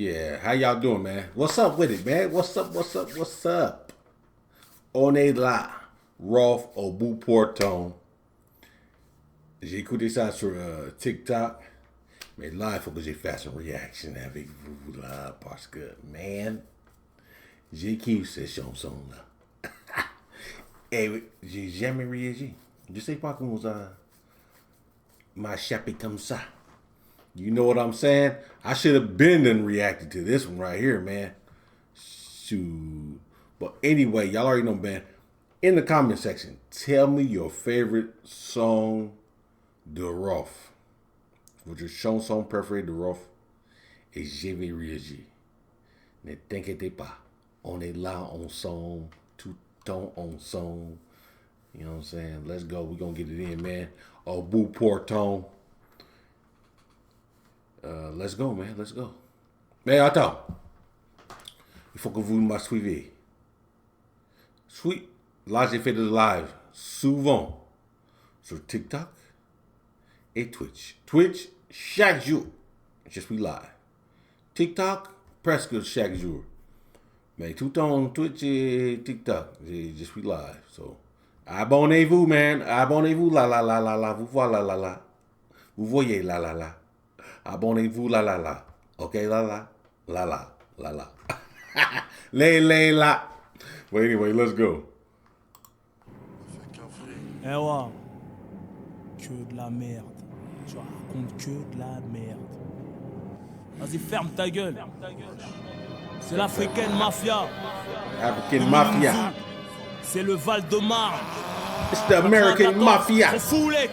Yeah, how y'all doing, man? What's up with it, man? What's up? On est là, Rolf au bout porton. J'ai écouté ça sur TikTok. Mais là, il faut que j'ai fasse une réaction avec vous là, parce que, man, j'ai kiffé cette chanson-là. Et j'ai jamais réagi. Je sais pas comment ça m'a échappé comme ça. You know what I'm saying? I should have been and reacted to this one right here, man. Shoot. But anyway, y'all already know, man. In the comment section, tell me your favorite song de Rolf. Votre chanson préférée de Rolf. Et je vais réagir. Ne t'inquiétez pas. On est là ensemble. Tout le temps ensemble. You know what I'm saying? Let's go. We're going to get it in, man. Au bout porton. Let's go, man. Let's go. Mais attends. Il faut que vous me suivez. Là, j'ai fait des lives souvent sur TikTok et Twitch. Twitch, chaque jour, je suis live. TikTok, presque chaque jour. Mais tout le temps, Twitch et TikTok, je suis live. So, abonnez-vous, man. Abonnez-vous, la. Vous voyez, la. Vous voyez, la. Abonnez-vous, la. OK, la. La. But anyway, let's go. Eh ouais, que de la merde. Tu racontes que de la merde. Vas-y, ferme ta gueule. C'est l'Africaine Mafia. African Mafia. C'est le Val-de-Marne. It's the American Mafia. Foulek.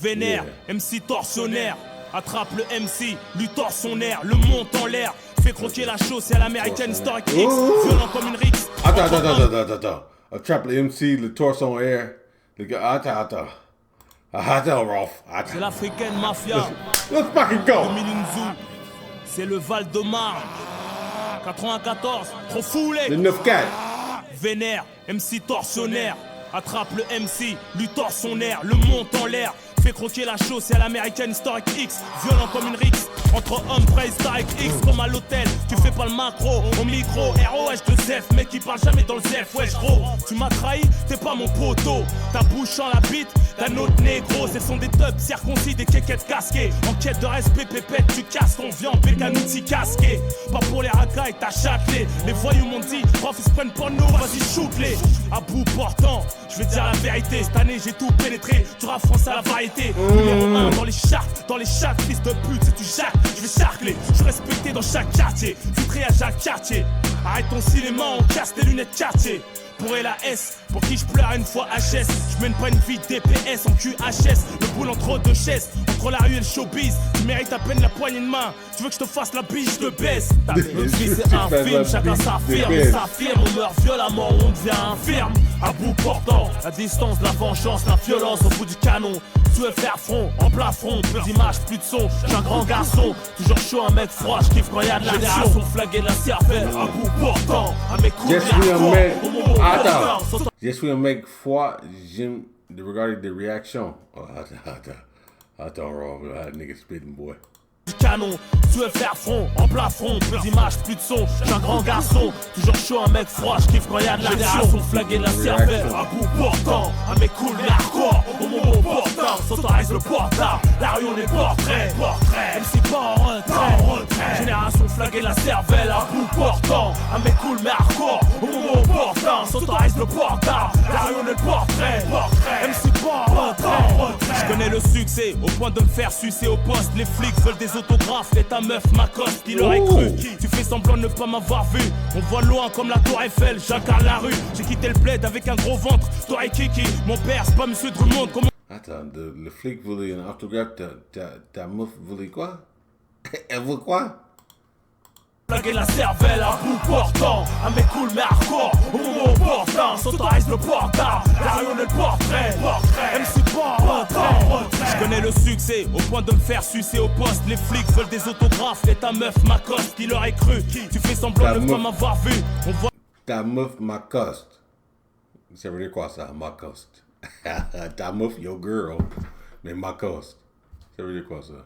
Vénère, MC torsionnaire. Attrape le MC, lui tord son air, le monte en l'air. Fait croquer la chose, c'est à l'américaine Historic X. Violent comme une Rix. Attends. Attrape le MC, le torse en air. Le gars, attends, Rolf. C'est l'Africaine Mafia. Let's fucking go. C'est le Val-de-Marne. 94, trop foulé. Le 9-4. Vénère, MC torsionnaire. Attrape le MC, lui tord son air, le monte en l'air. Fait croquer la chose, c'est à l'américaine Historic X. Violent comme une Rix. Entre hommes préhistorique X comme à l'hôtel. Tu fais pas le macro, au micro. ROH de Zef, mec qui parle jamais dans le Zef. Wesh gros, tu m'as trahi, t'es pas mon poteau. Ta bouche en la bite d'un autre négro. Ce sont des tubs circoncis, des quéquettes casquées. En quête de respect, pépette, tu casses ton viande, un outil casqué. Pas pour les racailles, t'as châtelé. Les voyous m'ont dit, prof ils se prennent pour nous, vas-y shoot-les. À bout portant, je vais te dire la vérité. Cette année j'ai tout pénétré, tu rap France à la variété. Numéro 1 dans les charts, fils de pute, si tu jacques, je vais charcler. Je suis respecté dans chaque quartier, filtré à chaque quartier. Arrête ton cinéma, on casse tes lunettes quartier. Pour la S, pour qui je pleure une fois HS. Je mène pas une vie DPS en QHS. Le boule entre deux chaises, entre la rue et le showbiz. Tu mérites à peine la poignée de main. Tu veux que je te fasse la biche, je te baisse. Notre vie c'est un film, chacun s'affirme. On meurt violemment, on devient infirme. À bout portant, la distance, la vengeance, la violence au bout du canon. Tu veux faire front, en plein front, plus d'image, plus de son. J'suis un grand garçon, toujours chaud, un mec froid. J'kiffe quand y'a de l'action. Flagué de la cervelle, à bout portant. Un mec cool, Je suis un mec froid, j'aime de regarder des réactions. Oh, attends, Rolf, that nigga spitting, boy. Du canon, tu veux faire front, en plein front, plus d'image, plus de son. J'suis un grand garçon, toujours chaud, un mec froid. J'kiffe quand y'a de l'action. Flagué de la cervelle, à bout portant. Un mec cool, mais hardcore, au moment portant. S'autorise le portard, la rue on est portrait. MC pas en retrait. Génération flaguée de la cervelle, à bout portant. Un mec cool, mais hardcore, au moment portant. S'autorise le portard, la rue on est portrait. MC pas en retrait. J'connais le succès, au point de me faire sucer au poste. Les flics veulent des autographes, et ta meuf m'accoste, qui l'aurait cru. Tu fais semblant de ne pas m'avoir vu. On voit loin comme la tour Eiffel, j'incarne la rue. J'ai quitté le bled avec un gros ventre. Toi et Kiki, mon père c'est pas monsieur Drummond. Comment... Attends, le flic voulait un autographe, ta meuf voulait quoi? Elle veut quoi? Flaguer la cervelle à bout portant. Un mec cool mais hardcore, au moment portant. S'autorise le portard, la rue on est le portrait. MC pas en retrait. Je connais le succès, au point de me faire sucer au poste. Les flics veulent des autographes, et ta meuf m'accoste, qui l'aurait cru. Tu fais semblant de ne pas m'avoir vu. On voit... Ta meuf m'accoste. Ça veut dire quoi ça, m'accoste? Ta meuf, your girl, mais m'accoste. Ça veut dire quoi ça?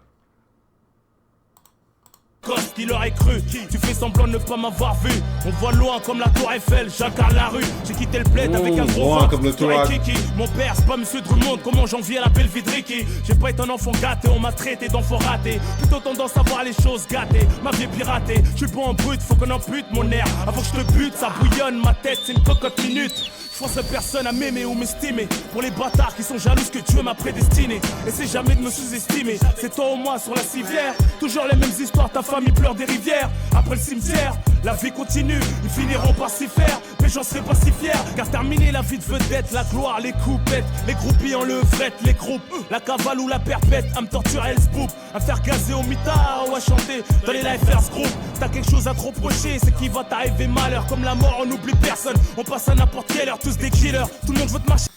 Qui leur est cru, tu fais semblant de ne pas m'avoir vu. On voit loin comme la tour Eiffel, j'incarne la rue. J'ai quitté le bled avec un gros vin comme le tour Kiki. Mon père c'est pas monsieur Drummond, comment j'envie à la belle Vidriki. J'ai pas été un enfant gâté, on m'a traité d'enfant raté. Plutôt tendance à voir les choses gâtées, ma vie est piratée. Je suis bon en brut, faut qu'on ampute mon air. Avant que je te bute, ça bouillonne, ma tête c'est une cocotte minute. Je force personne à m'aimer ou m'estimer. Pour les bâtards qui sont jaloux que Dieu m'a prédestiné. Essaie jamais de me sous-estimer. C'est toi ou moi sur la civière. Toujours les mêmes histoires, ta famille pleure des rivières. Après le cimetière, la vie continue. Ils finiront par s'y faire, mais j'en serai pas si fier. Car terminer la vie de vedette, la gloire, les coupettes, les groupies en levrette, les groupes, la cavale ou la perpète, à me torturer le spook, à me faire gazer au mitard ou à chanter dans les Lifers Group. T'as quelque chose à te reprocher, c'est qu'il va t'arriver malheur. Comme la mort, on n'oublie personne. On passe à n'importe quelle heure, tous des killers. Tout le monde veut te marcher.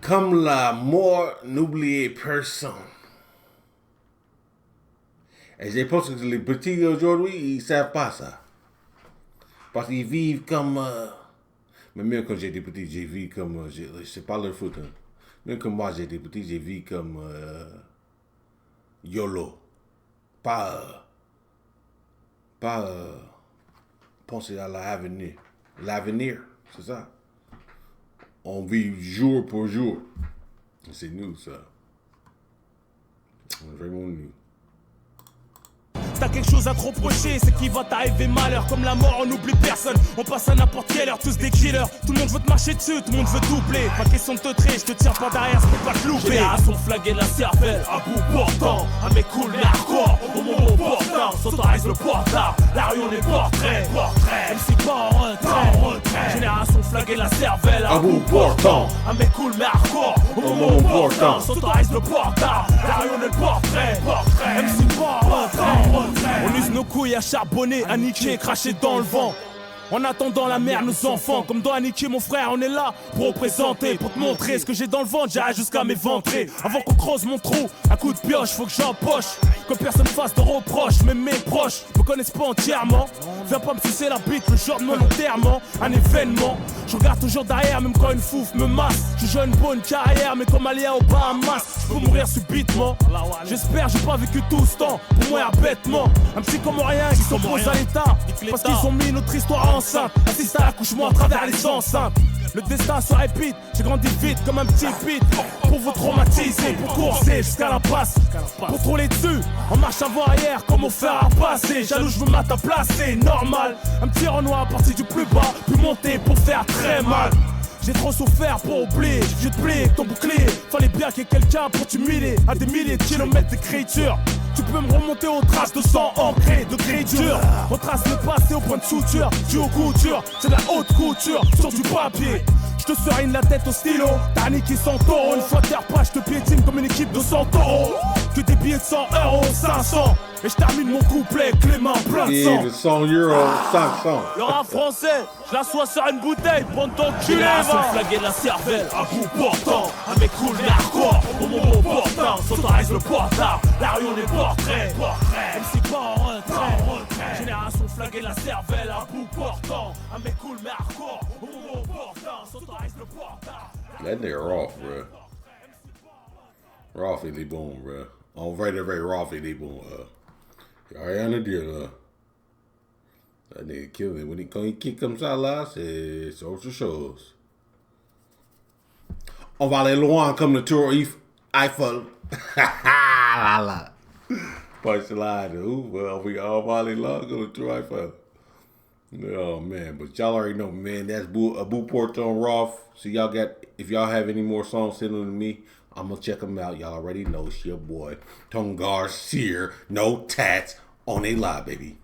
Comme la mort, n'oubliez personne. Et j'ai pensé que les petits aujourd'hui, ils savent pas ça. Parce qu'ils vivent comme... Mais même quand j'étais petit, j'ai vécu comme... c'est pas leur faute. Hein. Même quand moi j'étais petit, j'ai vécu comme... YOLO. Pas penser à l'avenir. L'avenir, c'est ça. On vit jour pour jour. C'est nous, ça. C'est vraiment nous. T'as quelque chose à te reprocher, c'est qu'il va t'arriver malheur. Comme la mort, on n'oublie personne. On passe à n'importe quelle heure, tous des killers. Tout le monde veut te marcher dessus, tout le monde veut doubler. Pas question de te traiter, je te tire pas derrière, je peux pas te louper. Génération flaguée de la cervelle, à bout portant. Un mec cool mais hardcore, au moment opportun. S'autorise le portard, la rue on est portrait. MC pas en retrait. Génération flaguée de la cervelle, à bout portant. Un mec cool mais hardcore, au moment opportun. S'autorise le portard, la rue on est portrait. MC pas en retrait. On use nos couilles à charbonner, à niquer, cracher dans le vent. En attendant la mère, nos enfants, comme doit niquer mon frère, on est là pour représenter, pour te montrer ce que j'ai dans le ventre, j'irai jusqu'à m'éventrer. Avant qu'on creuse mon trou, un coup de pioche, faut que j'empoche. Que personne fasse de reproches, même mes proches me connaissent pas entièrement. Viens pas me sucer la bite, le genre de mon enterrement, un événement. Je regarde toujours derrière, même quand une fouf me masse. Je joue une bonne carrière, mais comme Alia au Bahamas, je peux mourir subitement. J'espère, j'ai pas vécu tout ce temps, pour moi bêtement. Un petit comme rien qui s'oppose à l'état, parce qu'ils ont mis notre histoire enceinte. Assiste à l'accouchement à travers les enceintes. Le destin se répète, j'ai grandi vite comme un petit pit. Pour vous traumatiser, pour courser jusqu'à la passe. Pour troller dessus, en marche avant-arrière comme au fer à passer. Jaloux, je veux m'atta placer, normal. Un petit Renoir parti du plus bas, puis monter pour faire très mal. J'ai trop souffert pour oublier, je te plie ton bouclier. Fallait bien qu'il y ait quelqu'un pour t'humilier. À des milliers de kilomètres d'écriture, tu peux me remonter aux traces de sang ancré, de gris-dur. On trace le passé au point de suture, dû aux coutures. C'est de la haute couture sur du papier. Je te serine la tête au stylo, t'as niqué 100 taureaux. Une fois terre pas, je te piétine comme une équipe de 100 taureaux. Que des billets de 100 euros, 500. Et je termine mon couplet, Clément, plein de sang. Et 100 euros, 500. Le rap français, je l'assois sur une bouteille, prends ton cul. Génération flaguée de la cervelle, à bout portant. Un mec cool mais hardcore, au moment opportun. S'autorise le portard, la rue on est portrait. MC pas en retrait. Génération flaguée de la cervelle, à bout portant. Un mec cool mais hardcore, au moment opportun. S'autorise le portard. That nigga Roth, bro. Roth, il est bon, bro. On vrai de vrai, Roth, il est bon. Y'a rien à dire, là. That nigga kill it. Quand il kick comme ça, là, c'est autre chose. On va aller loin comme le tour Eiffel. Là, là. Punchline, on va aller loin comme le tour Eiffel. Oh, man. But y'all already know, man. That's Abu Porto and Roth. So if y'all have any more songs, send them to me. I'm going to check them out. Y'all already know it's your boy, Tongar Sear. No tats on a lie, baby.